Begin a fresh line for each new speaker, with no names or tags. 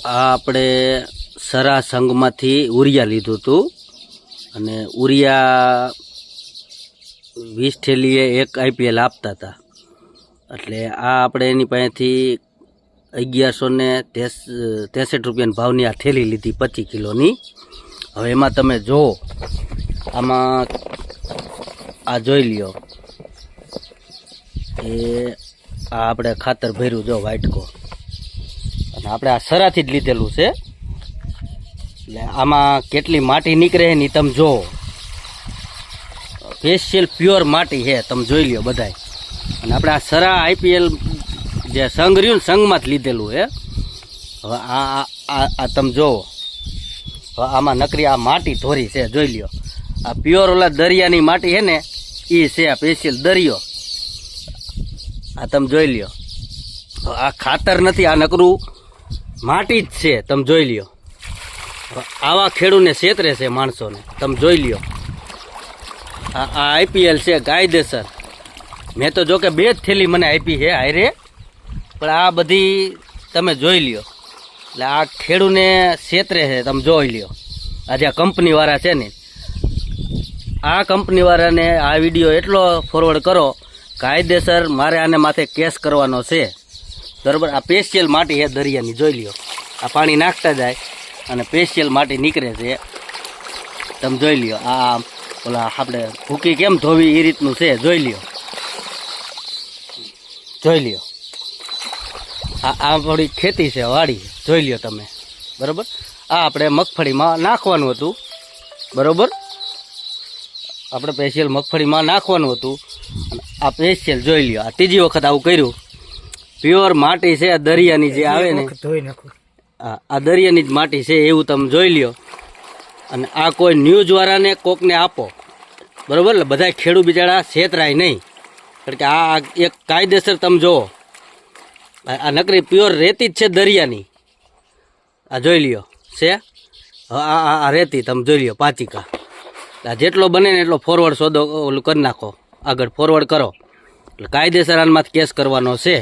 આ આપણે સરા સંઘમાંથી ઉરિયા લીધું હતું અને ઉરિયા 20 થેલીએ એક આઈપીએલ આપતા હતા. એટલે આ આપણે એની પાસેથી 1163 રૂપિયાના ભાવની આ થેલી લીધી 25 કિલોની. હવે એમાં તમે જુઓ, આમાં આ જોઈ લ્યો, એ આ આપણે ખાતર ભર્યું જો વાટકો, અને આપણે આ સરાથી જ લીધેલું છે. એટલે આમાં કેટલી માટી નીકળે છે ને તમે જુઓ, સ્પેશિયલ પ્યોર માટી છે, તમે જોઈ લ્યો બધાય. અને આપણે આ સરા આઈપીએલ જે સંઘ રહ્યું ને સંઘમાં જ લીધેલું છે. હવે આ તમે જુઓ, હવે આમાં નકરી આ માટી ધોરી છે, જોઈ લ્યો. આ પ્યોર ઓલા દરિયાની માટી છે ને એ છે, આ સ્પેશિયલ દરિયો. આ તમે જોઈ લ્યો, આ ખાતર નથી, આ નકરું માટી જ છે, તમે જોઈ લ્યો. આવા ખેડૂને છેતરે છે માણસોને, તમે જોઈ લ્યો. આ આઈપીએલ છે કાયદેસર. મેં તો જો કે 2 જ થેલી મને આપી છે હારે, પણ આ બધી તમે જોઈ લ્યો. એટલે આ ખેડૂને છેતરે છે, તમે જોઈ લ્યો. આ જે કંપનીવાળા છે ને, આ કંપનીવાળાને આ વિડીયો એટલો ફોરવર્ડ કરો, કાયદેસર મારે આને માથે કેસ કરવાનો છે, બરાબર. આ સ્પેશિયલ માટી છે દરિયાની, જોઈ લ્યો. આ પાણી નાખતા જાય અને સ્પેશિયલ માટી નીકળે છે, તમે જોઈ લ્યો. આ ઓલા આપણે ભૂકી કેમ ધોવી એ રીતનું છે, જોઈ લ્યો, જોઈ લ્યો. આ આપણી ખેતી છે, વાડી, જોઈ લ્યો તમે, બરાબર. આ આપણે મગફળીમાં નાખવાનું હતું, બરાબર. આપણે સ્પેશિયલ મગફળીમાં નાખવાનું હતું. અને આ સ્પેશિયલ જોઈ લ્યો, આ ત્રીજી વખત આવું કર્યું. પ્યોર માટી છે દરિયાની જે આવે ને, આ દરિયાની જ માટી છે એવું તમે જોઈ લ્યો. અને આ કોઈ ન્યૂઝવાળાને કોકને આપો, બરાબર. એટલે બધા ખેડૂત બિચારા છેતરાય નહીં, કારણ કે આ એક કાયદેસર તમે જુઓ, આ નકરી પ્યોર રેતી જ છે દરિયાની. આ જોઈ લ્યો છે, આ રેતી તમે જોઈ લ્યો, પાચિકા. આ જેટલો બને ને એટલો ફોરવર્ડ સોદો ઓલું કરી નાખો, આગળ ફોરવર્ડ કરો. એટલે કાયદેસર આનામાંથી કેસ કરવાનો છે.